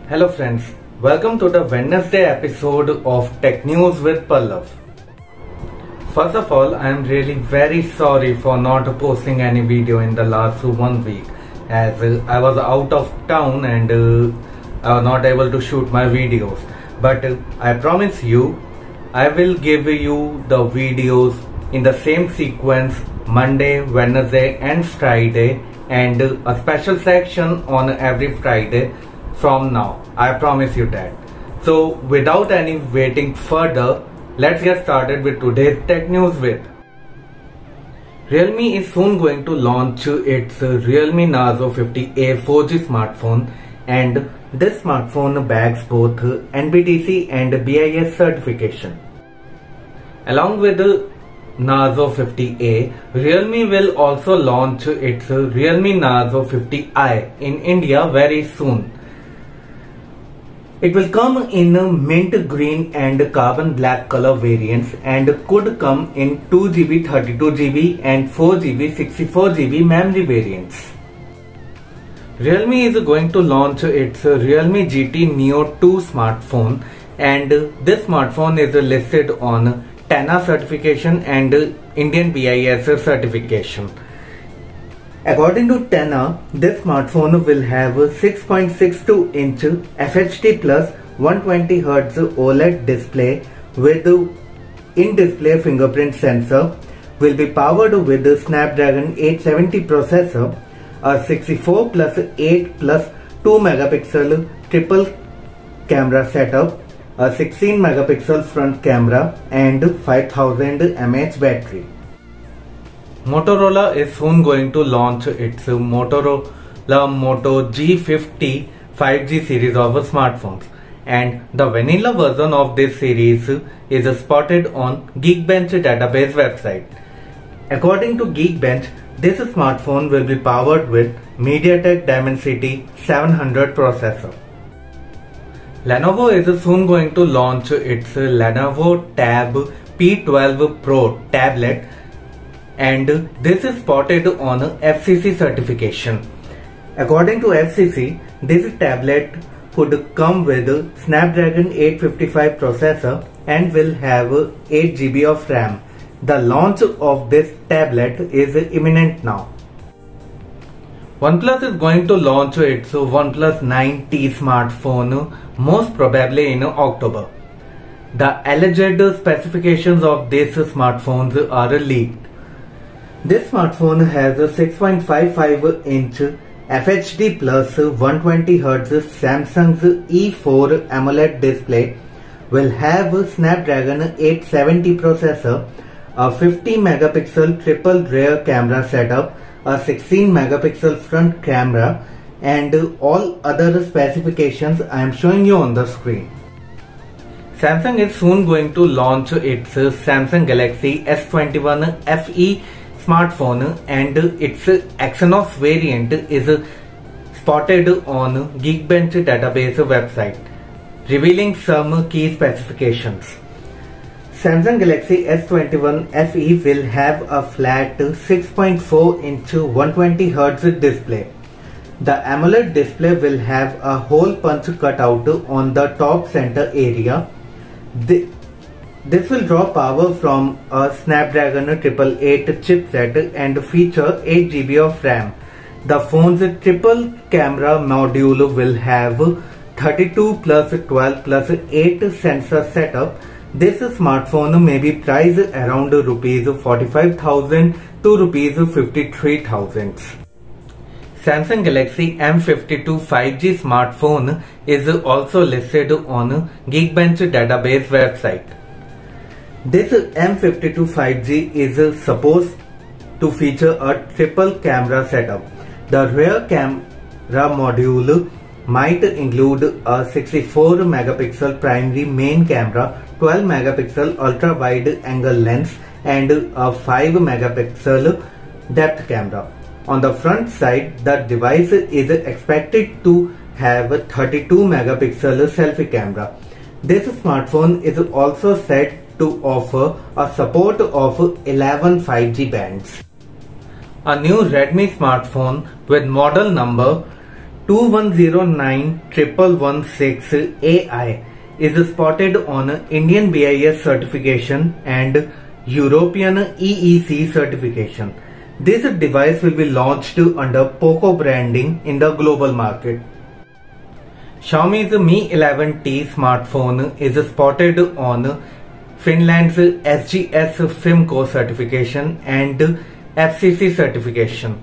Hello friends, welcome to the Wednesday episode of Tech News with Pallav. First of all, I am really very sorry for not posting any video in the last 1 week as I was out of town and I was not able to shoot my videos. But I promise you, I will give you the videos in the same sequence Monday, Wednesday and Friday, and a special section on every Friday from now. I promise you that. So without any waiting further, let's get started with today's tech news with Realme is soon going to launch its Realme Narzo 50A 4G smartphone, and this smartphone bags both NBTC and BIS certification. Along with the Narzo 50A, Realme will also launch its Realme Narzo 50i in India very soon. It will come in mint green and carbon black color variants and could come in 2GB 32GB and 4GB 64GB memory variants. Realme is going to launch its Realme GT Neo 2 smartphone, and this smartphone is listed on TENA certification and Indian BIS certification. According to TENA, this smartphone will have 6.62-inch FHD plus 120Hz OLED display with in-display fingerprint sensor, will be powered with the Snapdragon 870 processor, a 64 plus 8 plus 2 megapixel triple camera setup, a 16 megapixel front camera and 5000 mAh battery. Motorola is soon going to launch its Motorola Moto G50 5G series of smartphones, and the vanilla version of this series is spotted on Geekbench database website. According to Geekbench, this smartphone will be powered with MediaTek Dimensity 700 processor. Lenovo is soon going to launch its Lenovo Tab P12 Pro tablet, and this is spotted on FCC certification. According to FCC, this tablet could come with Snapdragon 855 processor and will have 8GB of RAM. The launch of this tablet is imminent now. OnePlus is going to launch its OnePlus 9T smartphone most probably in October. The alleged specifications of these smartphones are leaked. This smartphone has a 6.55-inch FHD plus 120Hz Samsung's E4 AMOLED display, will have a Snapdragon 870 processor, a 50 megapixel triple rear camera setup, a 16 megapixel front camera, and all other specifications I am showing you on the screen. Samsung is soon going to launch its Samsung Galaxy S21 FE smartphone, and its Exynos variant is spotted on Geekbench database website, revealing some key specifications. Samsung Galaxy S21 FE will have a flat 6.4-inch 120Hz display. The AMOLED display will have a hole punch cutout on the top center area. This will draw power from a Snapdragon 888 chipset and feature 8GB of RAM. The phone's triple camera module will have 32 plus 12 plus 8 sensor setup. This smartphone may be priced around rupees 45,000 to rupees 53,000. Samsung Galaxy M52 5G smartphone is also listed on Geekbench database website. This M52 5G is supposed to feature a triple camera setup. The rear camera module might include a 64 megapixel primary main camera, 12 megapixel ultra wide angle lens and a 5 megapixel depth camera. On the front side, the device is expected to have a 32 megapixel selfie camera. This smartphone is also said to offer a support of 11 5G bands. A new Redmi smartphone with model number 2109116AI is spotted on Indian BIS certification and European EEC certification. This device will be launched under POCO branding in the global market. Xiaomi's Mi 11T smartphone is spotted on Finland's SGS FIMCO certification and FCC certification.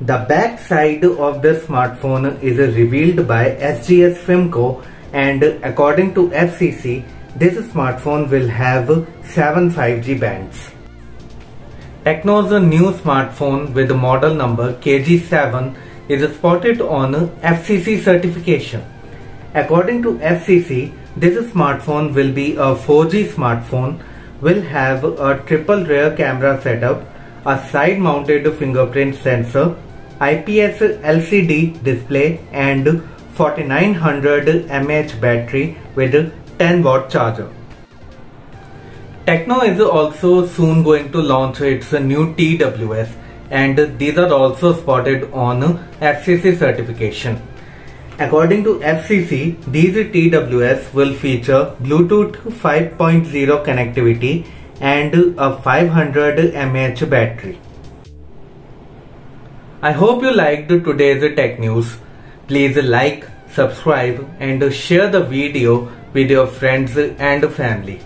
The back side of the smartphone is revealed by SGS FIMCO, and according to FCC, this smartphone will have 7 5G bands. Tecno's new smartphone with model number KG7 is spotted on FCC certification. According to FCC, this smartphone will be a 4G smartphone, will have a triple rear camera setup, a side mounted fingerprint sensor, IPS LCD display and 4900 mAh battery with 10 watt charger. Tecno is also soon going to launch its new TWS, and these are also spotted on FCC certification. According to FCC, these TWS will feature Bluetooth 5.0 connectivity and a 500 mAh battery. I hope you liked today's tech news. Please like, subscribe and share the video with your friends and family.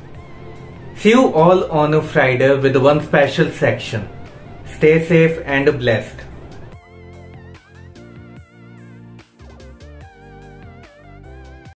See you all on Friday with one special section. Stay safe and blessed.